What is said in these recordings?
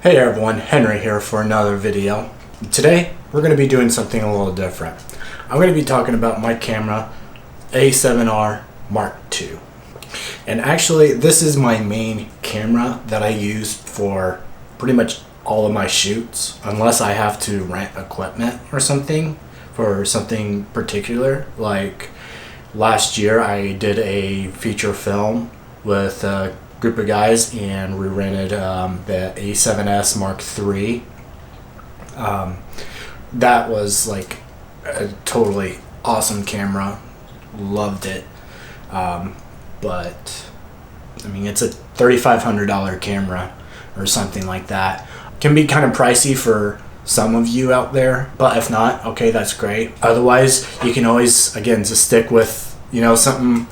Hey everyone, Henry here for another video. Today we're going to be doing something a little different. I'm going to be talking about my camera A7R Mark II. And actually this is my main camera that I use for pretty much all of my shoots, unless I have to rent equipment or something for something particular. Like last year I did a feature film with group of guys and we rented the A7S Mark III. That was like a totally awesome camera, loved it, but I mean it's a $3,500 camera or something like that. Can be kind of pricey for some of you out there, but if not, okay, that's great. Otherwise you can always again just stick with, you know, something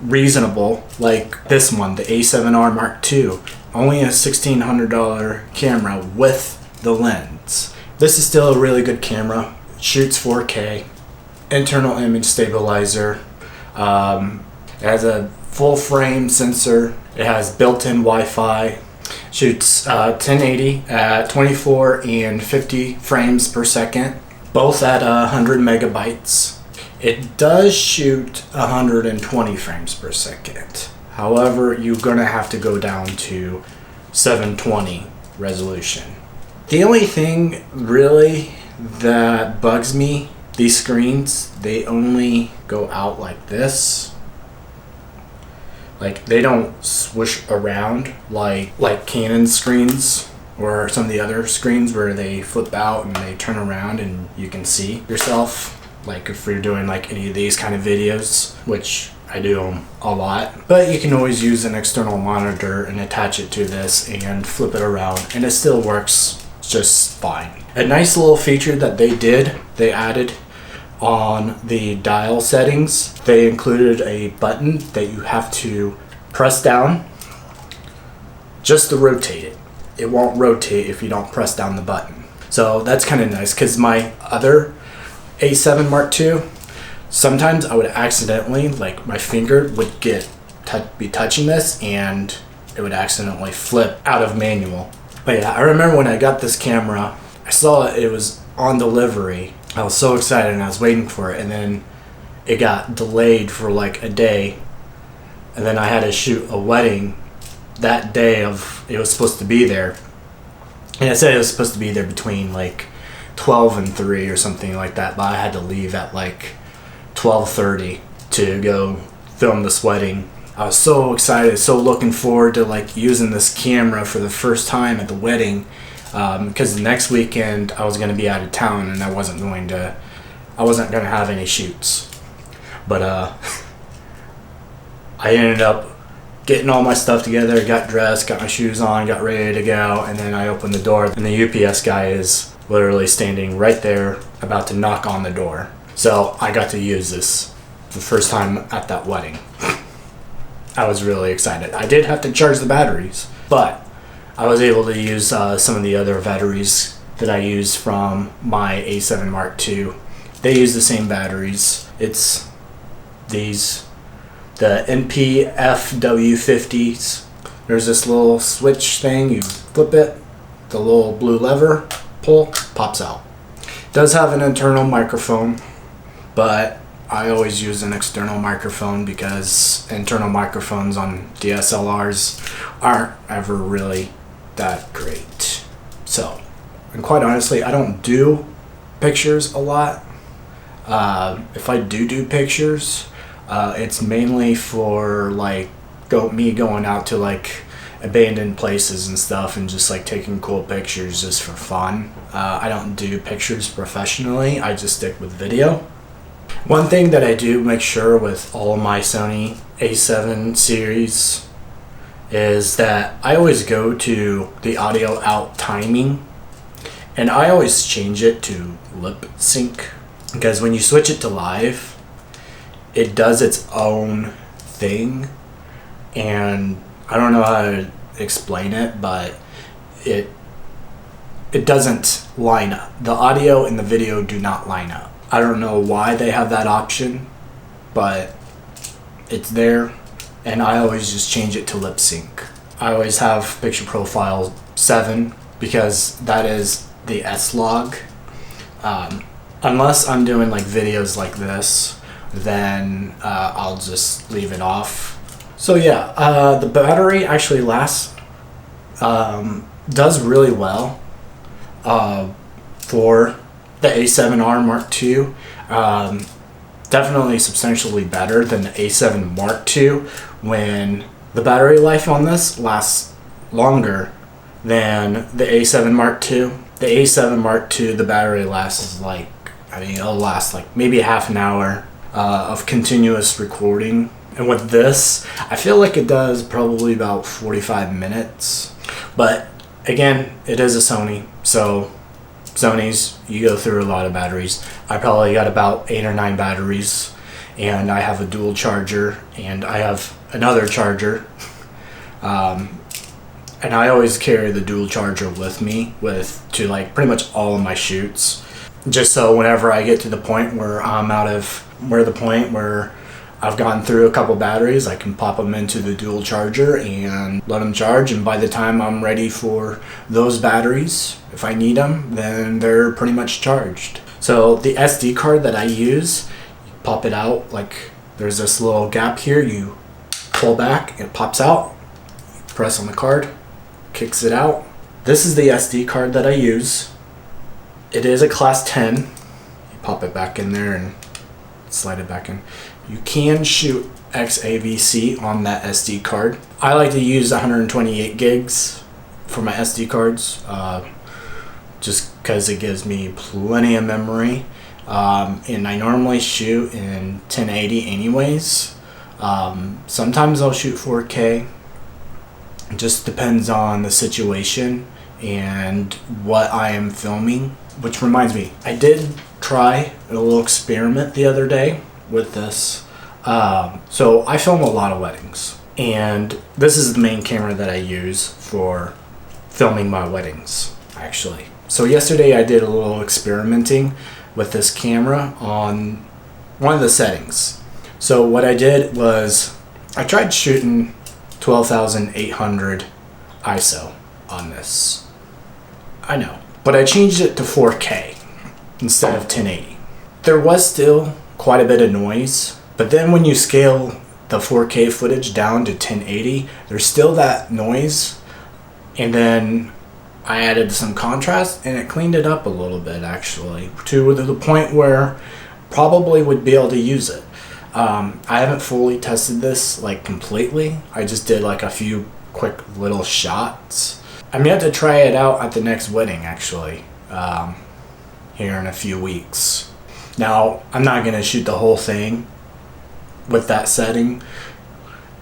reasonable like this one, the A7R Mark II. Only a $1,600 camera with the lens. This is still a really good camera. It shoots 4K, internal image stabilizer. It has a full frame sensor. It has built-in Wi-Fi. Shoots 1080 at 24 and 50 frames per second, both at 100 megabytes. It does shoot 120 frames per second. However, you're gonna have to go down to 720 resolution. The only thing really that bugs me, these screens, they only go out like this. Like they don't swoosh around like Canon screens or some of the other screens where they flip out and they turn around and you can see yourself. Like if you're doing like any of these kind of videos, which I do them a lot. But you can always use an external monitor and attach it to this and flip it around and it still works just fine. A nice little feature that they added on the dial settings, they included a button that you have to press down just to rotate it. It won't rotate if you don't press down the button. So that's kind of nice, because my other A7 Mark II, sometimes I would accidentally, like my finger would be touching this and it would accidentally flip out of manual. But yeah, I remember when I got this camera, I saw it was on delivery. I was so excited and I was waiting for it, and then it got delayed for like a day, and then I had to shoot a wedding that day of it was supposed to be there, and it said it was supposed to be there between like 12 and 3 or something like that, but I had to leave at like 12:30 to go film this wedding. I was so excited, so looking forward to like using this camera for the first time at the wedding, because the next weekend I was going to be out of town and I wasn't going to have any shoots. But I ended up getting all my stuff together, got dressed, got my shoes on, got ready to go, and then I opened the door and the UPS guy is literally standing right there about to knock on the door. So I got to use this for the first time at that wedding. I was really excited. I did have to charge the batteries, but I was able to use some of the other batteries that I use from my A7 Mark II. They use the same batteries. It's these, the NPFW50s. There's this little switch thing, you flip it, the little blue lever, pull, pops out. It does have an internal microphone, but I always use an external microphone because internal microphones on DSLRs aren't ever really that great. So, and quite honestly, I don't do pictures a lot. If I do pictures, it's mainly for like me going out to like abandoned places and stuff and just like taking cool pictures just for fun. I don't do pictures professionally, I just stick with video. One thing that I do make sure with all of my Sony A7 series is that I always go to the audio out timing, and I always change it to lip sync, because when you switch it to live, it does its own thing, and I don't know how to explain it, but it doesn't line up. The audio and the video do not line up. I don't know why they have that option, but it's there, and I always just change it to lip sync. I always have picture profile 7 because that is the S-Log. Unless I'm doing like videos like this, then I'll just leave it off. So yeah, the battery actually lasts, does really well for the A7R Mark II. Definitely substantially better than the A7 Mark II, when the battery life on this lasts longer than the A7 Mark II. The A7 Mark II, the battery lasts like, I mean, it'll last like maybe half an hour of continuous recording. And with this, I feel like it does probably about 45 minutes. But again, it is a Sony, so Sony's, you go through a lot of batteries. I probably got about 8 or 9 batteries, and I have a dual charger, and I have another charger. And I always carry the dual charger with me to like pretty much all of my shoots, just so whenever I get to the point where where I've gone through a couple batteries, I can pop them into the dual charger and let them charge, and by the time I'm ready for those batteries, if I need them, then they're pretty much charged. So the SD card that I use, you pop it out, like there's this little gap here, you pull back, it pops out, you press on the card, kicks it out. This is the SD card that I use. It is a class 10. You pop it back in there and slide it back in. You can shoot XAVC on that SD card. I like to use 128 gigs for my SD cards, just because it gives me plenty of memory. And I normally shoot in 1080 anyways. Sometimes I'll shoot 4K. It just depends on the situation and what I am filming. Which reminds me, I did try a little experiment the other day with this. So I film a lot of weddings, and this is the main camera that I use for filming my weddings, actually. So yesterday I did a little experimenting with this camera on one of the settings. So what I did was I tried shooting 12,800 ISO on this. I know, but I changed it to 4K instead of 1080. There was still quite a bit of noise, but then when you scale the 4K footage down to 1080, there's still that noise, and then I added some contrast and it cleaned it up a little bit, actually, to the point where probably would be able to use it. I haven't fully tested this like completely. I just did like a few quick little shots. I'm yet to try it out at the next wedding, actually, here in a few weeks. Now, I'm not going to shoot the whole thing with that setting.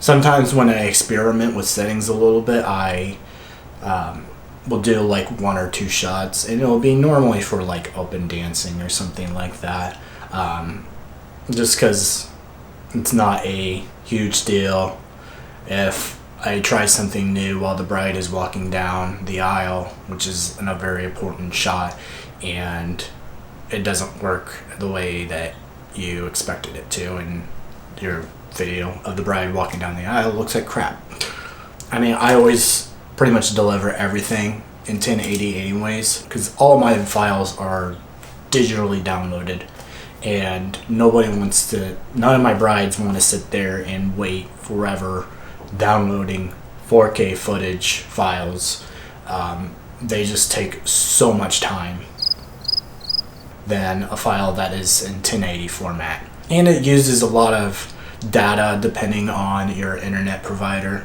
Sometimes when I experiment with settings a little bit, I will do like 1 or 2 shots, and it'll be normally for like open dancing or something like that. Just because it's not a huge deal if I try something new while the bride is walking down the aisle, which is a very important shot, and it doesn't work the way that you expected it to, and your video of the bride walking down the aisle looks like crap. I mean, I always pretty much deliver everything in 1080 anyways, because all my files are digitally downloaded, and none of my brides want to sit there and wait forever downloading 4K footage files. They just take so much time than a file that is in 1080 format. And it uses a lot of data depending on your internet provider.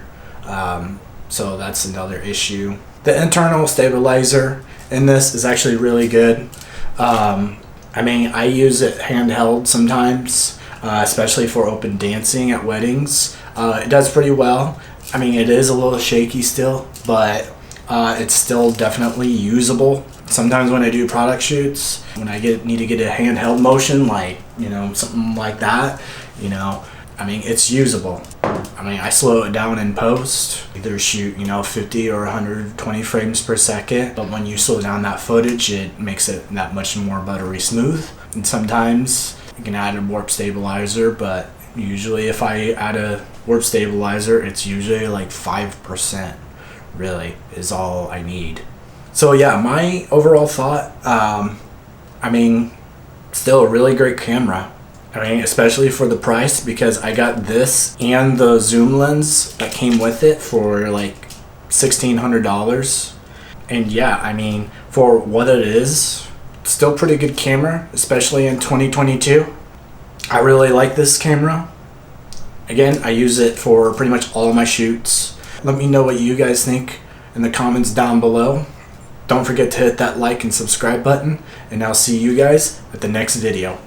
So that's another issue. The internal stabilizer in this is actually really good. I mean, I use it handheld sometimes, especially for open dancing at weddings. It does pretty well. I mean, it is a little shaky still, but it's still definitely usable. Sometimes when I do product shoots, when I need to get a handheld motion, like, you know, something like that, you know, I mean, it's usable. I mean, I slow it down in post, either shoot, you know, 50 or 120 frames per second, but when you slow down that footage, it makes it that much more buttery smooth. And sometimes you can add a warp stabilizer, but usually if I add a warp stabilizer, it's usually like 5%, really, is all I need. So yeah, my overall thought, I mean, still a really great camera. I mean, especially for the price, because I got this and the zoom lens that came with it for like $1,600. And yeah, I mean, for what it is, still pretty good camera, especially in 2022. I really like this camera. Again, I use it for pretty much all of my shoots. Let me know what you guys think in the comments down below. Don't forget to hit that like and subscribe button, and I'll see you guys at the next video.